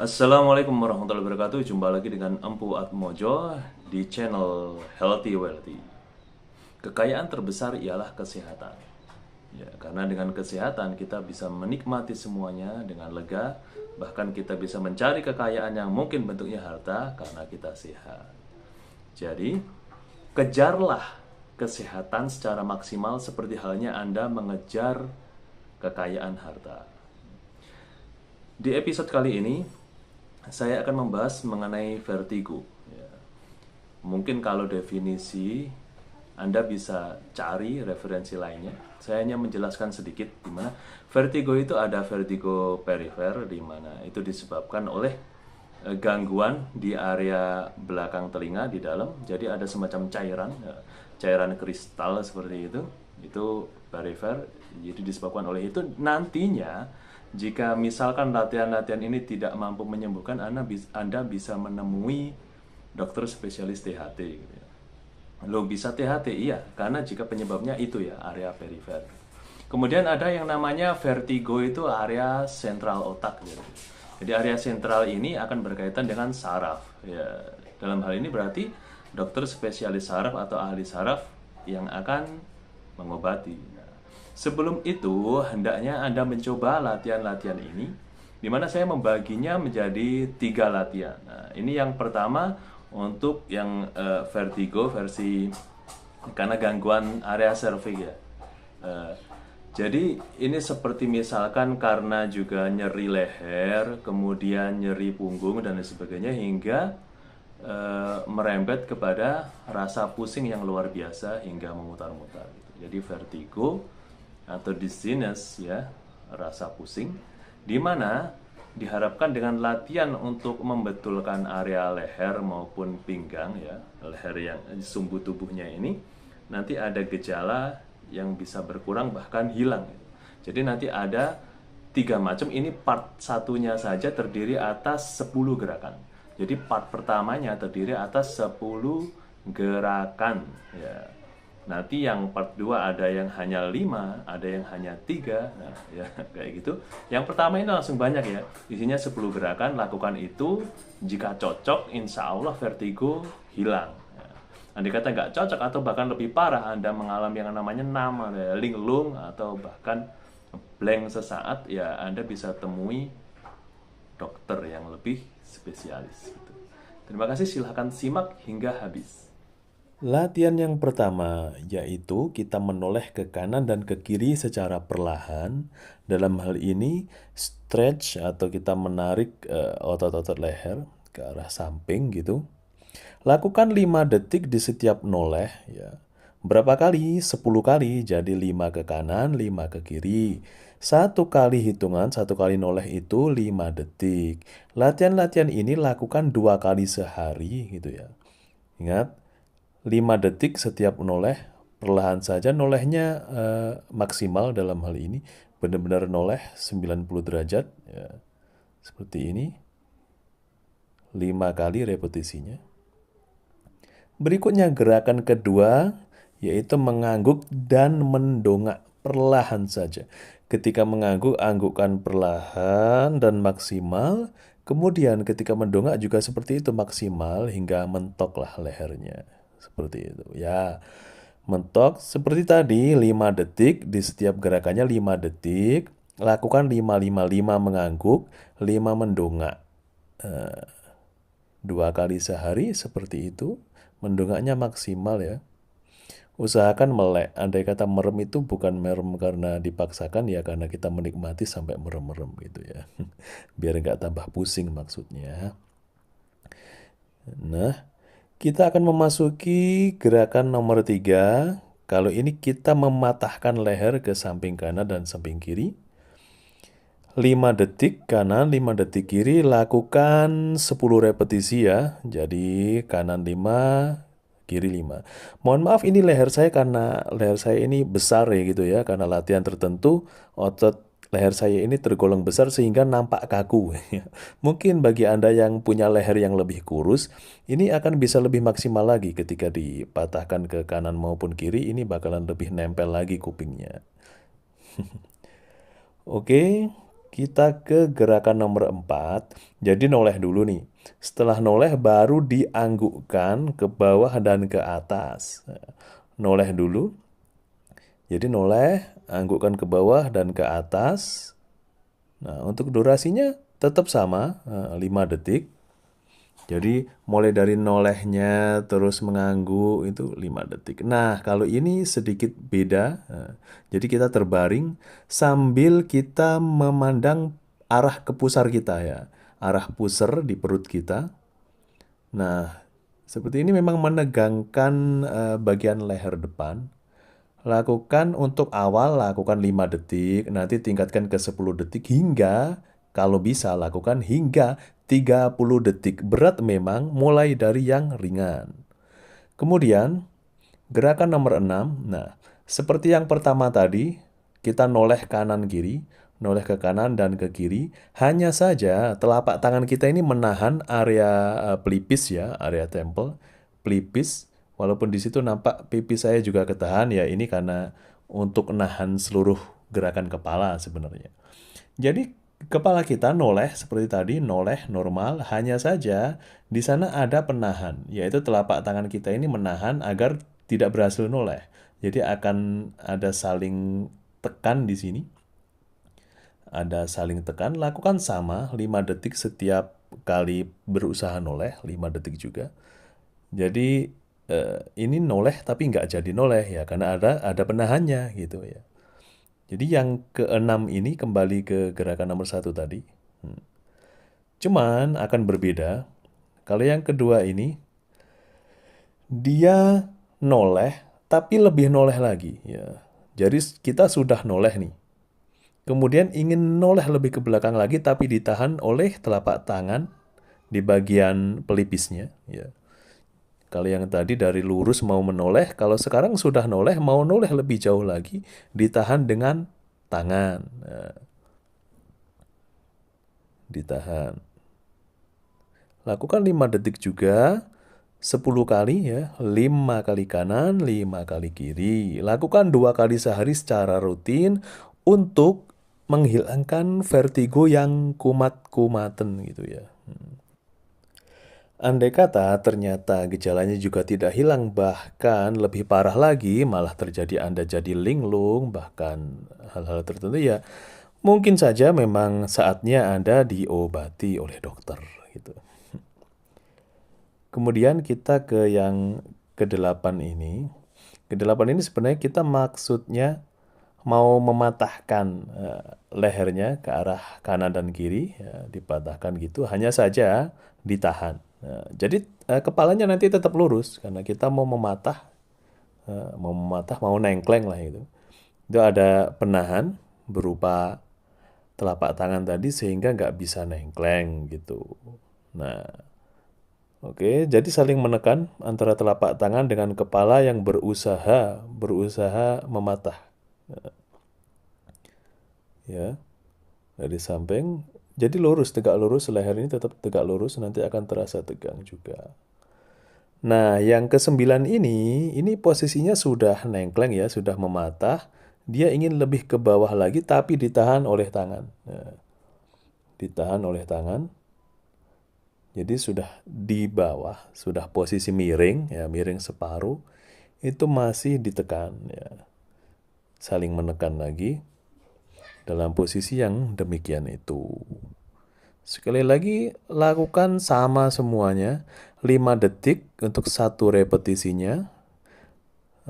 Assalamualaikum warahmatullahi wabarakatuh. Jumpa lagi dengan Empu Atmojo di channel Healthy Wealthy. Kekayaan terbesar ialah kesehatan. Ya, karena dengan kesehatan kita bisa menikmati semuanya dengan lega, bahkan kita bisa mencari kekayaan yang mungkin bentuknya harta karena kita sehat. Jadi, kejarlah kesehatan secara maksimal seperti halnya Anda mengejar kekayaan harta. Di episode kali ini, saya akan membahas mengenai vertigo. Ya. Mungkin kalau definisi Anda bisa cari referensi lainnya. Saya hanya menjelaskan sedikit di mana vertigo itu ada vertigo perifer di mana itu disebabkan oleh gangguan di area belakang telinga di dalam. Jadi ada semacam cairan, cairan kristal seperti itu. Itu perifer. Jadi disebabkan oleh itu nantinya jika misalkan latihan-latihan ini tidak mampu menyembuhkan, Anda bisa menemui dokter spesialis THT gitu ya. Lo bisa THT? Iya, karena jika penyebabnya itu ya, area perifer. Kemudian ada yang namanya vertigo, itu area sentral otak gitu. Jadi area sentral ini akan berkaitan dengan saraf. Ya, dalam hal ini berarti dokter spesialis saraf atau ahli saraf yang akan mengobati. Nah, sebelum itu, hendaknya Anda mencoba latihan-latihan ini, di mana saya membaginya menjadi 3 latihan. Nah, ini yang pertama untuk yang vertigo versi karena gangguan area cervix ya. Eh, jadi ini seperti misalkan karena juga nyeri leher, kemudian nyeri punggung dan lain sebagainya hingga merembet kepada rasa pusing yang luar biasa hingga memutar-mutar gitu. Jadi vertigo atau dizziness ya, rasa pusing di mana diharapkan dengan latihan untuk membetulkan area leher maupun pinggang ya, leher yang sumbu tubuhnya ini nanti ada gejala yang bisa berkurang bahkan hilang. Jadi nanti ada 3 macam, ini part satunya saja terdiri atas 10 gerakan. Jadi part pertamanya terdiri atas 10 gerakan ya. Nanti yang part 2 ada yang hanya 5, ada yang hanya 3. Nah, ya kayak gitu. Yang pertama ini langsung banyak ya. Isinya 10 gerakan, lakukan itu. Jika cocok, insya Allah vertigo hilang. Ya. Andai kata nggak cocok atau bahkan lebih parah, Anda mengalami yang namanya NAM, linglung atau bahkan blank sesaat, ya Anda bisa temui dokter yang lebih spesialis gitu. Terima kasih, silahkan simak hingga habis. Latihan yang pertama yaitu kita menoleh ke kanan dan ke kiri secara perlahan. Dalam hal ini stretch atau kita menarik otot-otot leher ke arah samping gitu. Lakukan 5 detik di setiap noleh ya. Berapa kali? 10 kali. Jadi 5 ke kanan, 5 ke kiri. Satu kali hitungan, satu kali noleh itu 5 detik. Latihan-latihan ini lakukan 2 kali sehari gitu ya. Ingat, 5 detik setiap noleh, perlahan saja nolehnya maksimal dalam hal ini. Benar-benar noleh 90 derajat, ya, seperti ini. 5 kali repetisinya. Berikutnya gerakan kedua, yaitu mengangguk dan mendongak perlahan saja. Ketika mengangguk, anggukkan perlahan dan maksimal. Kemudian ketika mendongak juga seperti itu maksimal hingga mentoklah lehernya. Seperti itu. Ya, mentok seperti tadi 5 detik di setiap gerakannya 5 detik. Lakukan 5 mengangguk, 5 mendongak. 2 kali sehari seperti itu. Mendongaknya maksimal ya. Usahakan melek. Andai kata merem itu bukan merem karena dipaksakan ya, karena kita menikmati sampai merem-merem gitu ya. Biar nggak tambah pusing maksudnya. Nah, kita akan memasuki gerakan nomor 3. Kalau ini kita mematahkan leher ke samping kanan dan samping kiri. 5 detik kanan, 5 detik kiri, lakukan 10 repetisi ya. Jadi kanan 5, kiri 5. Mohon maaf ini leher saya karena leher saya ini besar ya gitu ya. Karena latihan tertentu otot leher saya ini tergolong besar sehingga nampak kaku. Mungkin bagi Anda yang punya leher yang lebih kurus, ini akan bisa lebih maksimal lagi ketika dipatahkan ke kanan maupun kiri. Ini bakalan lebih nempel lagi kupingnya. Oke, kita ke gerakan nomor 4. Jadi noleh dulu nih. Setelah noleh baru dianggukkan ke bawah dan ke atas. Noleh dulu. Jadi noleh, anggukkan ke bawah dan ke atas. Nah, untuk durasinya tetap sama, 5 detik. Jadi mulai dari nolehnya terus mengangguk itu 5 detik. Nah, kalau ini sedikit beda. Jadi kita terbaring sambil kita memandang arah ke pusar kita ya. Arah pusar di perut kita. Nah, seperti ini memang menegangkan bagian leher depan. Lakukan untuk awal, lakukan 5 detik, nanti tingkatkan ke 10 detik hingga, kalau bisa lakukan hingga 30 detik. Berat memang mulai dari yang ringan. Kemudian, gerakan nomor 6. Nah, seperti yang pertama tadi, kita noleh kanan kiri, noleh ke kanan dan ke kiri. Hanya saja telapak tangan kita ini menahan area pelipis ya, area temple, pelipis. Walaupun di situ nampak pipi saya juga ketahan ya, ini karena untuk nahan seluruh gerakan kepala sebenarnya. Jadi kepala kita noleh seperti tadi, noleh normal, hanya saja di sana ada penahan, yaitu telapak tangan kita ini menahan agar tidak berhasil noleh. Jadi akan ada saling tekan di sini. Ada saling tekan, lakukan sama 5 detik setiap kali berusaha noleh, 5 detik juga. Jadi ini noleh tapi nggak jadi noleh ya, karena ada penahannya gitu ya. Jadi yang keenam ini kembali ke gerakan nomor 1 tadi. Cuman akan berbeda. Kalau yang kedua ini, dia noleh tapi lebih noleh lagi ya. Jadi kita sudah noleh nih. Kemudian ingin noleh lebih ke belakang lagi tapi ditahan oleh telapak tangan di bagian pelipisnya ya. Kalau yang tadi dari lurus mau menoleh, kalau sekarang sudah noleh, mau noleh lebih jauh lagi, ditahan dengan tangan. Nah, ditahan. Lakukan 5 detik juga, 10 kali ya, 5 kali kanan, 5 kali kiri. Lakukan 2 kali sehari secara rutin untuk menghilangkan vertigo yang kumat-kumatan gitu ya. Andai kata ternyata gejalanya juga tidak hilang, bahkan lebih parah lagi, malah terjadi Anda jadi linglung, bahkan hal-hal tertentu ya, mungkin saja memang saatnya Anda diobati oleh dokter gitu. Kemudian kita ke yang ke-8 ini. Ke-8 ini sebenarnya kita maksudnya mau mematahkan lehernya ke arah kanan dan kiri, ya, dipatahkan gitu, hanya saja ditahan. Jadi kepalanya nanti tetap lurus karena kita mau mematah, mau nengkleng lah itu. Itu ada penahan berupa telapak tangan tadi sehingga nggak bisa nengkleng gitu. Nah, oke, jadi saling menekan antara telapak tangan dengan kepala yang berusaha mematah. Ya, dari samping. Jadi lurus, tegak lurus, leher ini tetap tegak lurus, nanti akan terasa tegang juga. Nah, yang ke-9 ini posisinya sudah nengkleng ya, sudah mematah. Dia ingin lebih ke bawah lagi, tapi ditahan oleh tangan. Nah, ditahan oleh tangan. Jadi sudah di bawah, sudah posisi miring, ya miring separuh. Itu masih ditekan, ya. Saling menekan lagi dalam posisi yang demikian itu. Sekali lagi, lakukan sama semuanya. 5 detik untuk 1 repetisinya.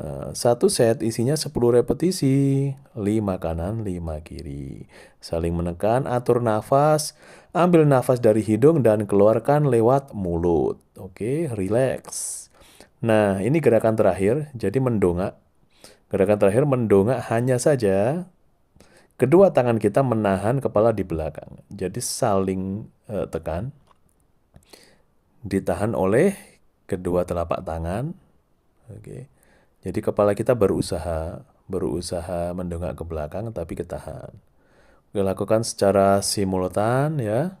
1 set isinya 10 repetisi. 5 kanan, 5 kiri. Saling menekan, atur nafas. Ambil nafas dari hidung dan keluarkan lewat mulut. Oke, relax. Nah, ini gerakan terakhir. Jadi mendongak. Gerakan terakhir mendongak hanya saja kedua tangan kita menahan kepala di belakang. Jadi saling tekan. Ditahan oleh kedua telapak tangan. Oke. Jadi kepala kita berusaha mendongak ke belakang tapi ketahan. Oke, lakukan secara simultan ya.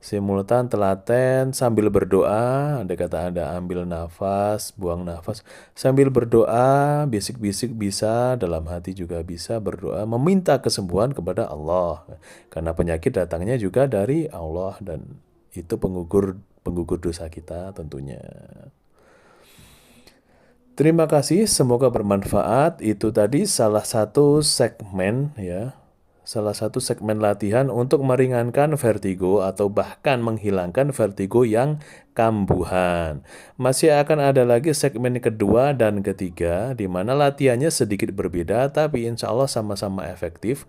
Simultan, telaten, sambil berdoa, ada kata Anda ambil nafas, buang nafas, sambil berdoa, bisik-bisik bisa, dalam hati juga bisa berdoa, meminta kesembuhan kepada Allah. Karena penyakit datangnya juga dari Allah dan itu penggugur dosa kita tentunya. Terima kasih, semoga bermanfaat. Itu tadi salah satu segmen ya. Salah satu segmen latihan untuk meringankan vertigo atau bahkan menghilangkan vertigo yang kambuhan. Masih akan ada lagi segmen kedua dan ketiga di mana latihannya sedikit berbeda tapi insya Allah sama-sama efektif.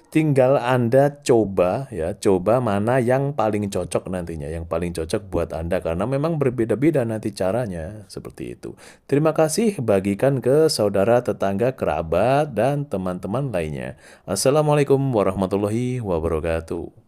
Tinggal Anda coba ya, coba mana yang paling cocok nantinya, yang paling cocok buat Anda karena memang berbeda-beda nanti caranya seperti itu. Terima kasih, bagikan ke saudara, tetangga, kerabat, dan teman-teman lainnya. Assalamualaikum warahmatullahi wabarakatuh.